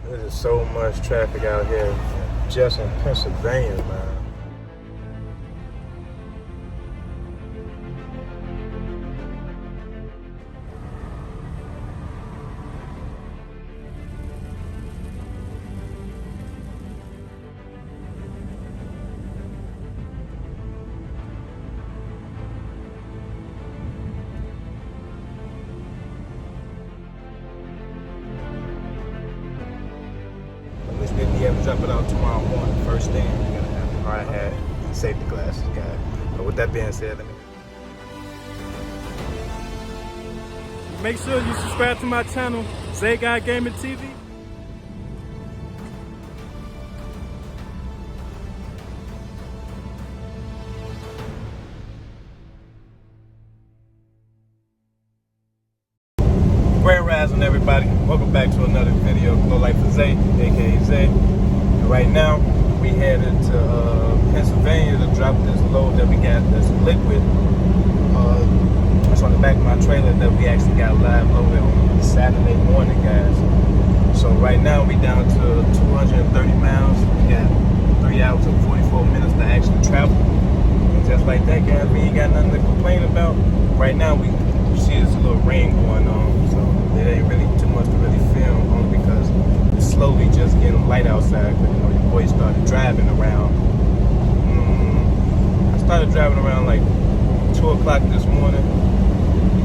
There's so much traffic out here just in Pennsylvania, man. Be able to drop it out tomorrow morning. First thing, we're gonna have a hard hat and safety glasses, guys. But with that being said, make sure you subscribe to my channel, Zay Guy Gaming TV. Grand Rising, everybody. Welcome back to another video of Glo-Life with Zay, aka Zay. And right now, we headed to Pennsylvania to drop this load that we got that's liquid. That's on the back of my trailer that we actually got live loaded on Saturday morning, guys. So right now, we down to 230 miles. We got 3 hours and 44 minutes to actually travel. And just like that, guys, we ain't got nothing to complain about. Right now, we see there's a little rain going on, so it ain't really too much to really film, only because it's slowly just getting light outside. Because you know your boy started driving around. I started driving around like 2 o'clock this morning,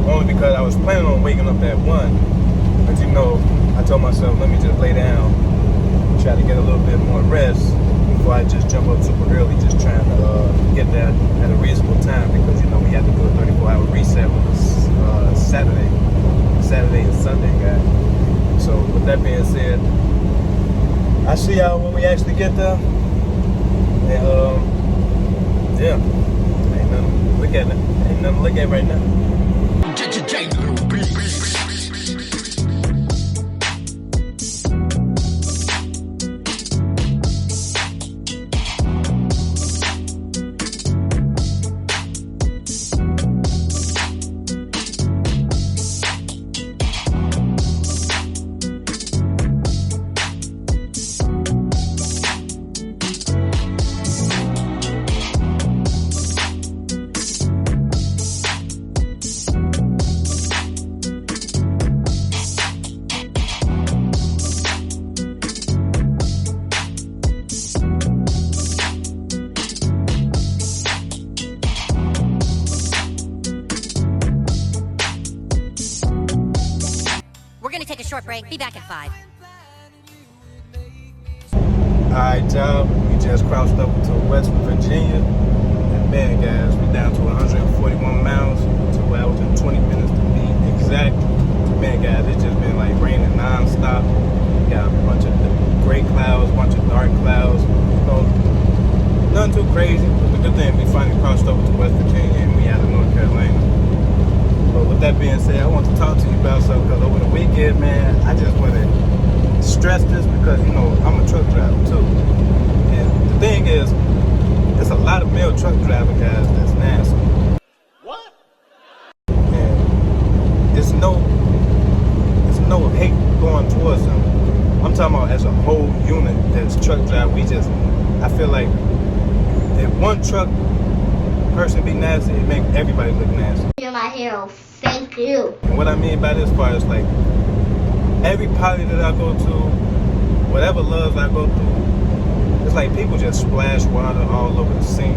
only because I was planning on waking up at 1. But you know, I told myself, let me just lay down, try to get a little bit more rest before I just jump up super early, just trying to get there at a reasonable time, because you know we had to do a 34-hour reset with Saturday and Sunday, guys. So with that being said, I see y'all when we actually get there. And yeah, ain't nothing to look at. Ain't nothing to look at right now. Take a short break. Be back at 5. Alright, y'all. We just crossed over to West Virginia. And man, guys, we're down to 141 miles, 2 hours and 20 minutes to be exact. Man, guys, it's just been like raining non-stop. We got a bunch of gray clouds, a bunch of dark clouds. You know, nothing too crazy. But the good thing, we finally crossed over to West Virginia and we out of North Carolina. But with that being said, I want to talk to you about something, because over the weekend, man, I just want to stress this, because, you know, I'm a truck driver too. And the thing is, there's a lot of male truck driver guys that's nasty. What? And there's no hate going towards them. I'm talking about as a whole unit that's truck driver. I feel like if one truck person be nasty, it make everybody look nasty. You're my hero. Thank you. And what I mean by this part is, like, every party that I go to, whatever loves I go through, it's like people just splash water all over the scene.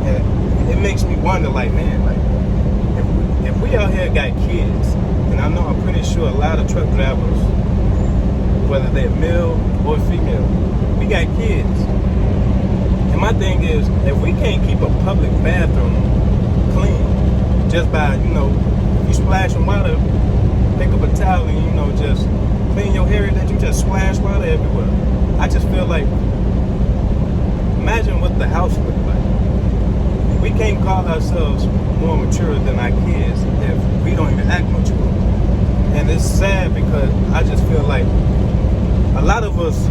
And it makes me wonder, like, man, like, if we out here got kids, and I know I'm pretty sure a lot of truck drivers, whether they're male or female, we got kids. And my thing is, if we can't keep a public bathroom clean just by, you know, you splash some water, pick up a towel and, you know, just clean your hair, that you just splash water everywhere. I just feel like, imagine what the house looked like. We can't call ourselves more mature than our kids if we don't even act mature. And it's sad, because I just feel like a lot of us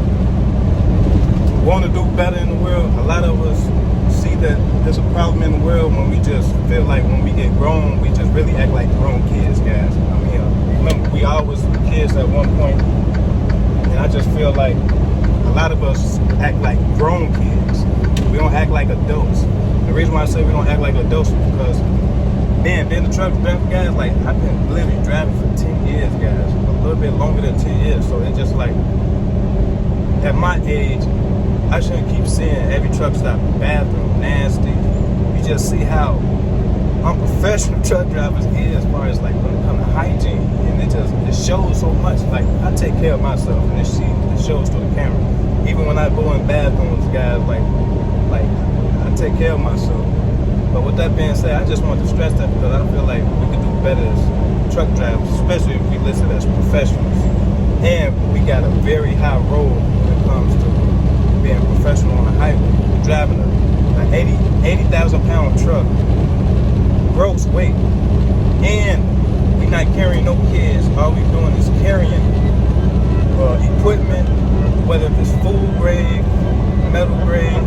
want to do better in the world. A lot of us see that there's a problem in the world when we just feel like when we get grown, we just really act like grown kids, guys. I mean, remember, we always were kids at one point, And I just feel like a lot of us act like grown kids. We don't act like adults. The reason why I say we don't act like adults is because, man, being a truck driver, guys, like, I've been literally driving for 10 years, guys. A little bit longer than 10 years. So it's just like, at my age, I shouldn't keep seeing every truck stop bathroom nasty. You just see how unprofessional truck drivers is as far as like when it comes to hygiene, and it shows so much. Like, I take care of myself, and it shows to the camera. Even when I go in bathrooms, guys, like I take care of myself. But with that being said, I just want to stress that because I feel like we could do better as truck drivers, especially if we listed as professionals. And we got a very high road when it comes to being professional on the highway. We're driving an 80,000 pound truck, gross weight, and we're not carrying no kids. All we're doing is carrying equipment, whether it's food grade, metal grade,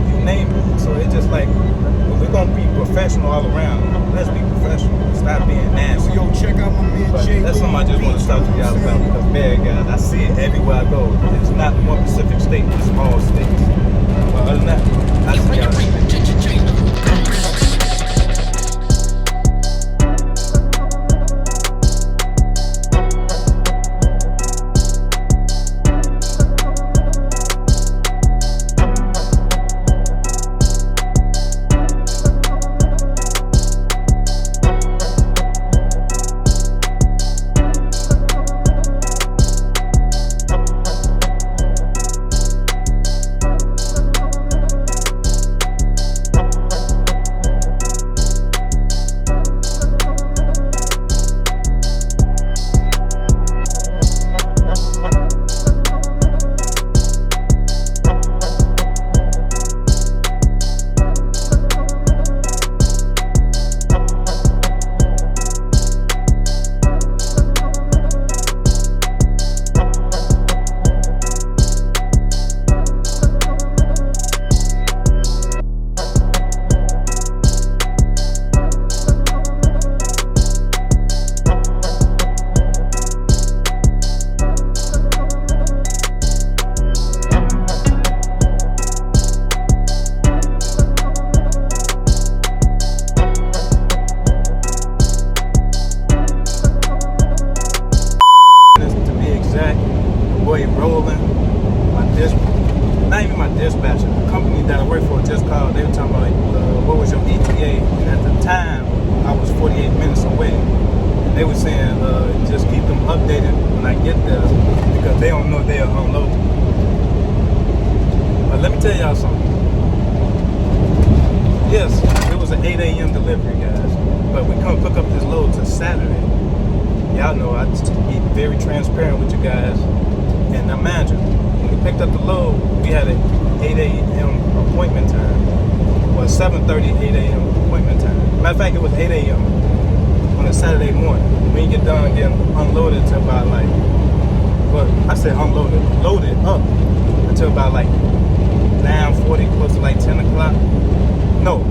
you name it. So it's just like, if we're gonna be professional all around, let's be professional. Stop being nasty. Yo, check out my man But Jay. that's something I just want to talk to y'all about because, man, guys, I see it everywhere I go. It's not one specific state, it's all states. But other than that, I see y'all. Rolling, not even my dispatcher, the company that I work for just called. They were talking about what was your ETA, and at the time I was 48 minutes away. And they were saying just keep them updated when I get there because they don't know they'll unload. But let me tell y'all something. Yes, it was an 8 a.m. delivery, guys, but we couldn't pick up this load till Saturday. Y'all know I just be very transparent with you guys. And imagine, when we picked up the load, we had an 8 a.m. appointment time. Well, 7:30, 8 a.m. appointment time. Matter of fact, it was 8 a.m. on a Saturday morning. We didn't get done getting unloaded until about like, well, I said unloaded, loaded up until about like 9:40, close to like 10 o'clock. No.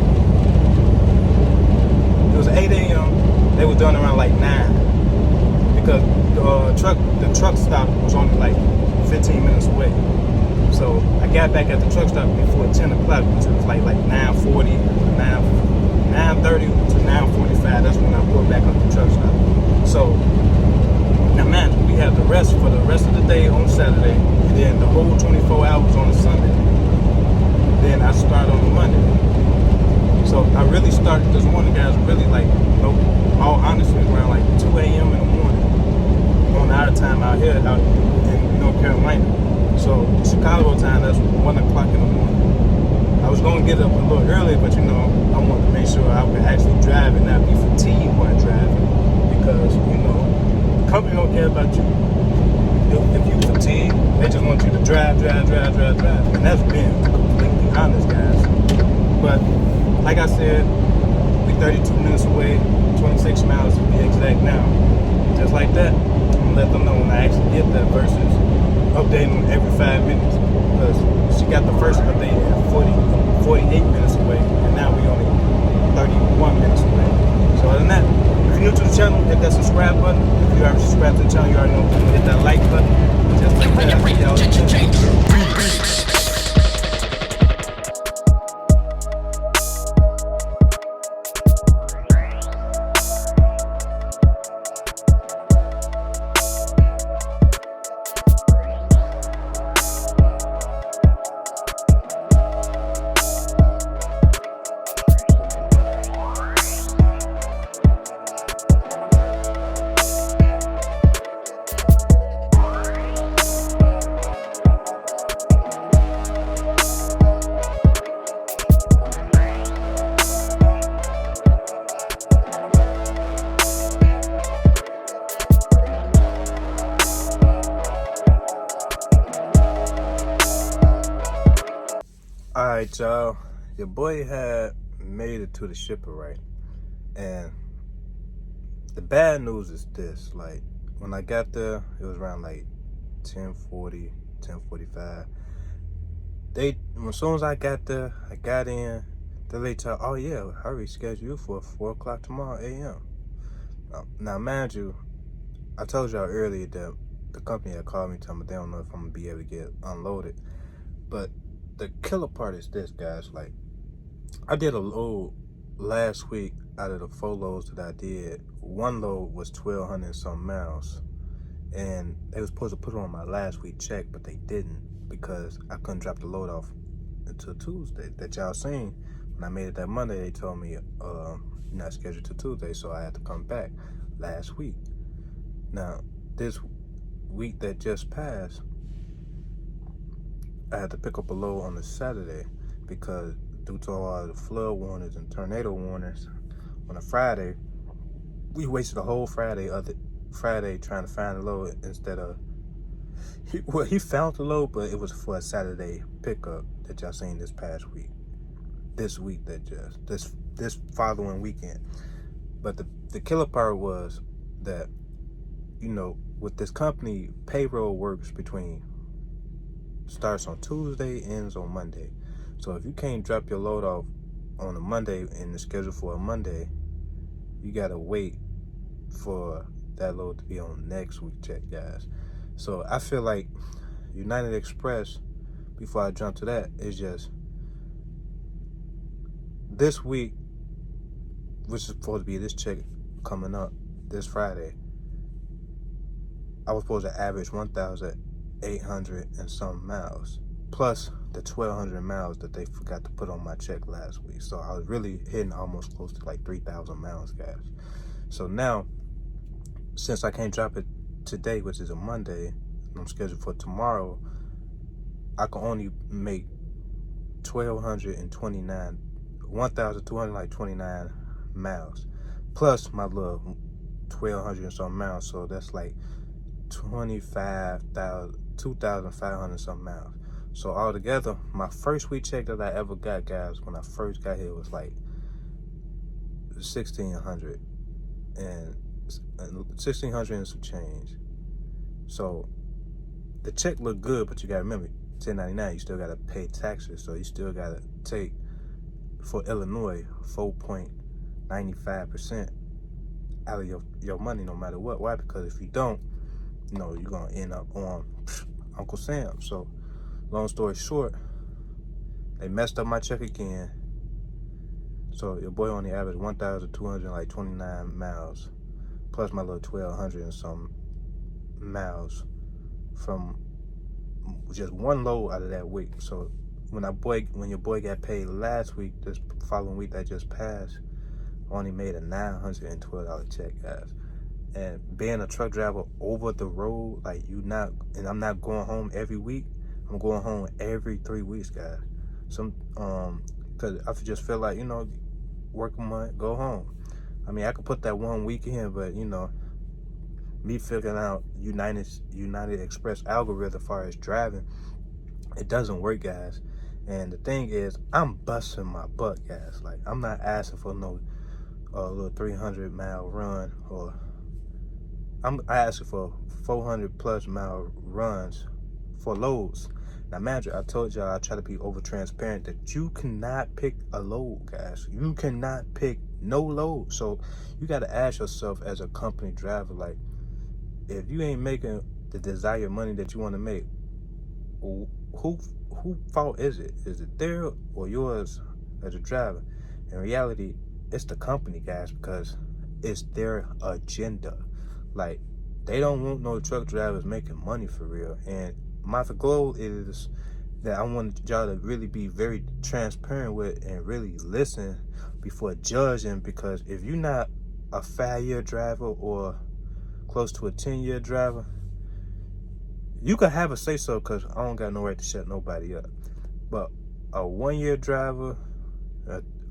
It was 8 a.m. They were done around like 9. Because the truck stop was only like 15 minutes away. So I got back at the truck stop before 10 o'clock, which was like 9:40, 9:30 to 9:45. That's when I pulled back up the truck stop. So now man, we had the rest for the rest of the day on Saturday, and then the whole 24 hours on a Sunday. Then I start on a Monday. So I really started this morning, guys, really like, all honestly, around like 2 a.m. in the morning. On our time out here, out in North Carolina. So Chicago time, that's 1 o'clock in the morning. I was going to get up a little early, but I wanted to make sure I could actually drive and not be fatigued while driving. Because, the company don't care about you. If you fatigue, they just want you to drive. And that's being completely honest, guys. But, like I said, we're 32 minutes away, 26 miles to be exact now. Just like that. Let them know when I actually get that versus updating them every 5 minutes, because she got the first update at 48 minutes away, and now we only 31 minutes away. So other than that, if you're new to the channel, hit that subscribe button. If you already subscribed to the channel, you already know to hit that like button. Just like that, y'all. Alright, y'all. Your boy had made it to the shipper, right? And the bad news is this. Like, when I got there, it was around like 10:40, 10:45. As soon as I got there, I got in. The lady told, oh yeah, I rescheduled you for 4 o'clock tomorrow a.m. Now, mind you, I told y'all earlier that the company had called me telling me they don't know if I'm going to be able to get unloaded. But the killer part is this, guys. Like, I did a load last week. Out of the 4 loads that I did, 1 load was 1,200 and some miles, and they were supposed to put it on my last week check, but they didn't because I couldn't drop the load off until Tuesday. That y'all seen when I made it that Monday, they told me you're not scheduled till Tuesday, so I had to come back last week. Now, this week that just passed, I had to pick up a load on a Saturday because due to all the flood warnings and tornado warnings on a Friday, we wasted a whole Friday trying to find the load instead of, he found the load, but it was for a Saturday pickup that y'all seen this past week. This week that just, this following weekend. But the killer part was that, you know, with this company, payroll works starts on Tuesday, ends on Monday. So if you can't drop your load off on a Monday and it's scheduled for a Monday, you gotta wait for that load to be on next week check, guys. So I feel like United Express, before I jump to that, is just this week, which is supposed to be this check coming up this Friday, I was supposed to average 1,800 and some miles, plus the 1,200 miles that they forgot to put on my check last week. So I was really hitting almost close to like 3,000 miles, guys. So now, since I can't drop it today, which is a Monday, and I'm scheduled for tomorrow, I can only make 1,229 miles, plus my little 1,200 and some miles. So that's like 2,500 some miles. So altogether, my first week check that I ever got, guys, when I first got here was like 1,600 and 1,600 and some change. So the check looked good, but you gotta remember, 1099, you still gotta pay taxes. So you still gotta take, for Illinois, 4.95% out of your money, no matter what. Why? Because if you don't, you know, you're gonna end up on Uncle Sam. So long story short, they messed up my check again. So your boy only averaged 1,229 miles, plus my little 1,200 and some miles from just 1 load out of that week. So when your boy got paid last week, this following week that just passed, I only made a $912 check, guys. And being a truck driver over the road, like I'm not going home every week. I'm going home every 3 weeks, guys. Cause I just feel like, you know, work a month, go home. I mean, I could put that 1 week in, but you know, me figuring out United Express algorithm as far as driving, it doesn't work, guys. And the thing is, I'm busting my butt, guys. Like, I'm not asking for no little 300-mile run, or I'm asking for 400+ mile runs for loads. Now, imagine, I told y'all I try to be over transparent that you cannot pick a load, guys. You cannot pick no load. So you got to ask yourself as a company driver, like, if you ain't making the desired money that you want to make, who fault is it? Is it their or yours as a driver? In reality, it's the company, guys, because it's their agenda. Like, they don't want no truck drivers making money for real. And my goal is that I want y'all to really be very transparent with and really listen before judging, because if you're not a 5-year driver or close to a 10-year driver, you can have a say so, because I don't got no right to shut nobody up. But a 1-year driver,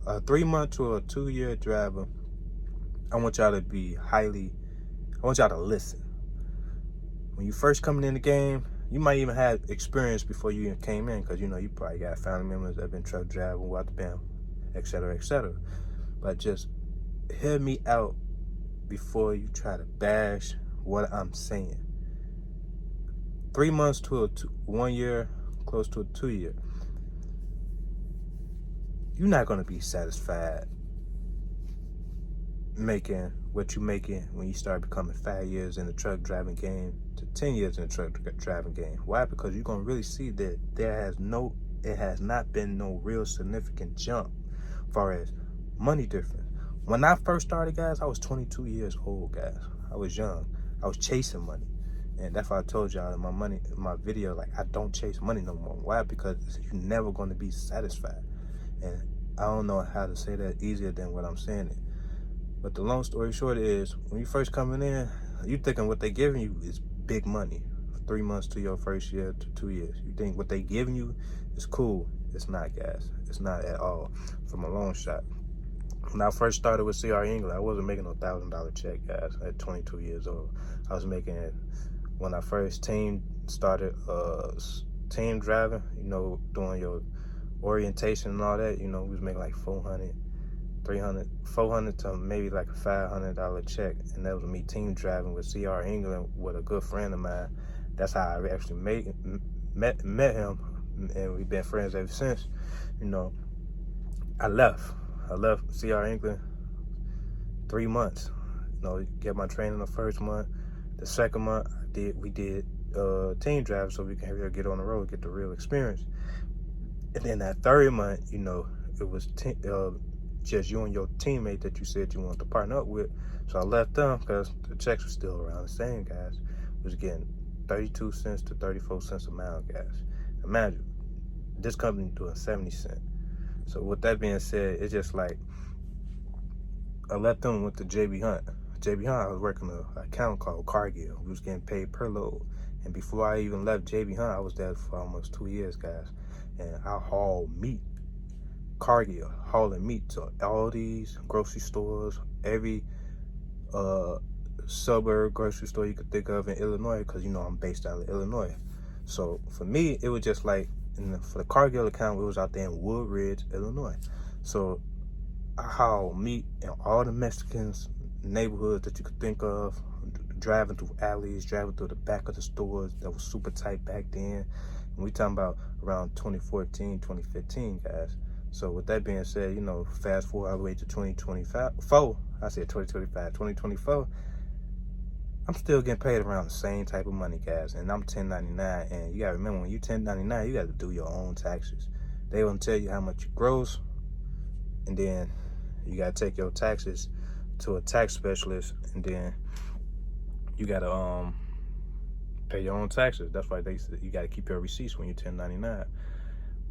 a 3-month to a 2-year driver, I want y'all to listen. When you first coming in the game, you might even have experience before you even came in, because you probably got family members that have been truck driving, what the bam, etc., etc. But just hear me out before you try to bash what I'm saying. 3 months to 1 year, close to a 2-year, you're not gonna be satisfied making what you're making when you start becoming 5 years in the truck driving game to 10 years in the truck driving game. Why? Because you're gonna really see that it has not been no real significant jump as far as money difference. When I first started, guys, I was 22 years old, guys. I was young. I was chasing money. And that's why I told y'all in my video, like, I don't chase money no more. Why? Because you're never going to be satisfied. And I don't know how to say that easier than what I'm saying it. But the long story short is, when you first coming in, you thinking what they giving you is big money. 3 months to your first year to 2 years. You think what they giving you is cool. It's not, guys. It's not at all, from a long shot. When I first started with CR England, I wasn't making no $1,000 check, guys, at 22 years old. I was making it when I first started team driving, doing your orientation and all that, we was making like $400, $300, $400 to maybe like a $500 check. And that was me team driving with CR England with a good friend of mine. That's how I actually met him, and we've been friends ever since. I left CR England 3 months. Get my training the first month. The second month, we did team drive so we can really get on the road, get the real experience. And then that third month, it was just you and your teammate that you said you wanted to partner up with. So I left them because the checks were still around the same, guys. It was getting 32 cents to 34 cents a mile, guys. Imagine, this company doing 70 cents. So with that being said, it's just like, I left them with the JB Hunt. I was working an account called Cargill. We was getting paid per load. And before I even left JB Hunt, I was there for almost 2 years, guys. And I hauled meat. Cargill, hauling meat to all these grocery stores, every suburb grocery store you could think of in Illinois, because I'm based out of Illinois. So for me, it was just like, for the Cargill account, we was out there in Woodridge, Illinois. So I hauled meat in all the Mexicans neighborhoods that you could think of, driving through alleys, driving through the back of the stores that was super tight back then. And we talking about around 2014, 2015, guys. So with that being said, fast forward all the way to 2024. I said 2025, 2024. I'm still getting paid around the same type of money, guys. And I'm 1099. And you gotta remember, when you 1099, you gotta do your own taxes. They gonna tell you how much you gross, and then you gotta take your taxes to a tax specialist, and then you gotta pay your own taxes. That's why they said you gotta keep your receipts when you're 1099.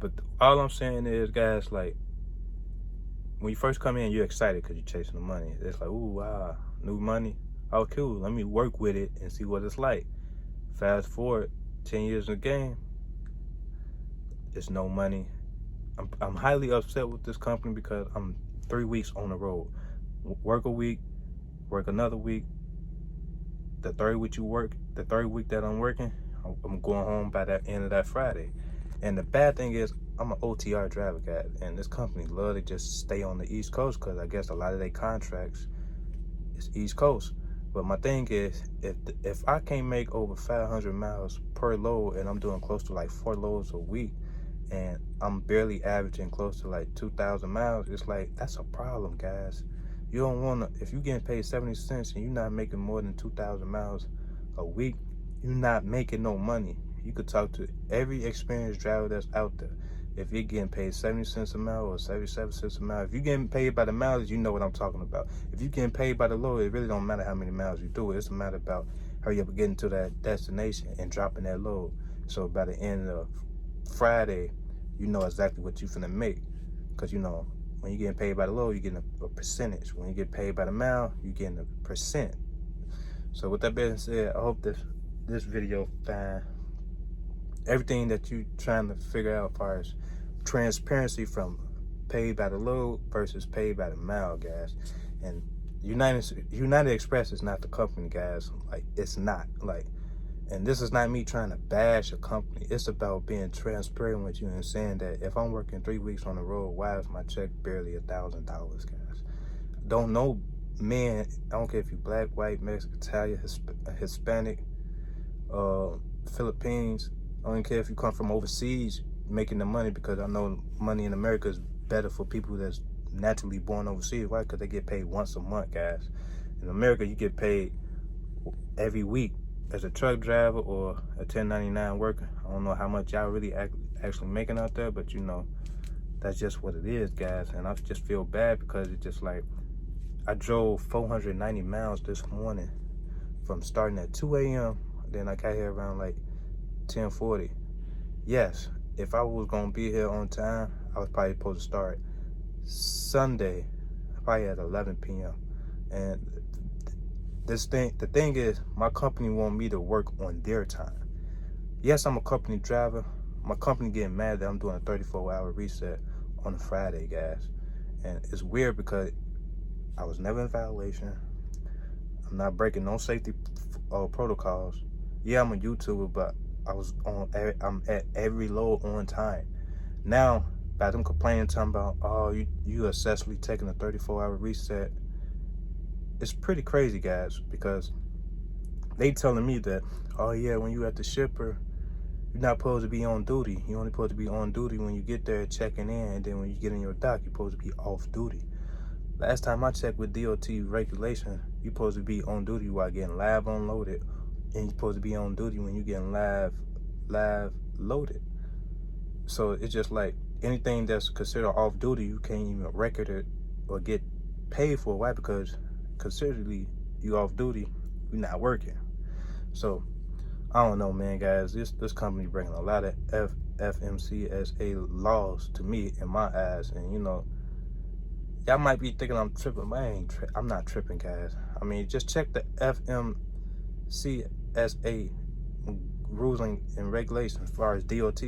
But all I'm saying is, guys, like, when you first come in, you're excited because you're chasing the money. It's like, ooh, wow, new money. Oh, cool. Let me work with it and see what it's like. Fast forward 10 years in the game, it's no money. I'm highly upset with this company because I'm 3 weeks on the road. Work a week, work another week. The third week that I'm working, I'm going home by the end of that Friday. And the bad thing is, I'm an OTR driver, guy, and this company love to just stay on the East Coast because I guess a lot of their contracts is East Coast. But my thing is, if I can't make over 500 miles per load and I'm doing close to like 4 loads a week, and I'm barely averaging close to like 2,000 miles, it's like, that's a problem, guys. You don't want to, if you're getting paid 70 cents and you're not making more than 2,000 miles a week, you're not making no money. You could talk to every experienced driver that's out there. If you're getting paid 70 cents a mile or 77 cents a mile, if you're getting paid by the mileage, you know what I'm talking about. If you're getting paid by the load, it really don't matter how many miles you do. It's a matter about hurry up and getting to that destination and dropping that load. So by the end of Friday, you know exactly what you're finna make. Because, you know, when you're getting paid by the load, you're getting a percentage. When you get paid by the mile, you're getting a percent. So with that being said, I hope this video find everything that you trying to figure out as far as transparency from paid by the load versus paid by the mile, guys. And United Express is not the company, guys. Like, it's not. Like, and this is not me trying to bash a company. It's about being transparent with you and saying that if I'm working 3 weeks on the road, why is my check barely $1,000, guys? Don't know, man. I don't care if you're black, white, Mexican, Italian, Hispanic, Philippines. I don't care if you come from overseas making the money, because I know money in America is better for people that's naturally born overseas. Why? Because they get paid once a month, guys. In America, you get paid every week as a truck driver or a 1099 worker. I don't know how much y'all really actually making out there, but you know, that's just what it is, guys. And I just feel bad because it's just like, I drove 490 miles this morning from starting at 2 a.m. Then I got here around like 10:40. Yes, if I was gonna be here on time, I was probably supposed to start Sunday, probably at 11 p.m. And the thing is, my company want me to work on their time. Yes, I'm a company driver. My company getting mad that I'm doing a 34-hour reset on a Friday, guys. And it's weird because I was never in violation. I'm not breaking no safety protocols. Yeah, I'm a YouTuber, but I'm at every load on time. Now, by them complaining, talking about, oh, you excessively taking a 34-hour reset, it's pretty crazy, guys, because they telling me that, oh yeah, when you at the shipper, you're not supposed to be on duty. You're only supposed to be on duty when you get there checking in, and then when you get in your dock, you're supposed to be off duty. Last time I checked with DOT regulation, you're supposed to be on duty while getting live unloaded, and you're supposed to be on duty when you're getting live loaded. So it's just like anything that's considered off duty, you can't even record it or get paid for. Why? Because considerably you off duty, you're not working. So I don't know, man, guys. This company bringing a lot of FMCSA laws to me in my eyes, and you know, y'all might be thinking I'm tripping, but I'm not tripping, guys. I mean, just check the FMCSA rules and regulations as far as DOT.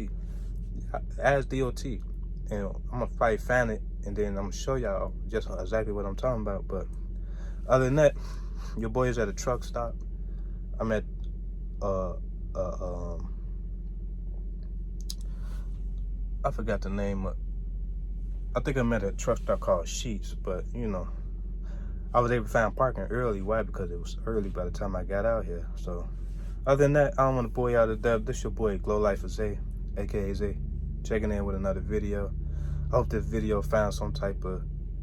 As DOT, and I'm gonna probably find it, and then I'm gonna show y'all just exactly what I'm talking about. But other than that, your boy is at a truck stop. I'm at I forgot the name of, I think I'm at a truck stop called Sheets, but you know, I was able to find parking early. Why? Because it was early by the time I got out here. So other than that, I don't want to bore y'all to death. This your boy Glo-Life Zay, aka Zay, checking in with another video. I hope this video found some type of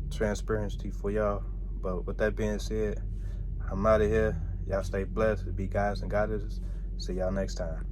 transparency for y'all. But with that being said, I'm out of here. Y'all stay blessed. Be guys and goddesses. See y'all next time.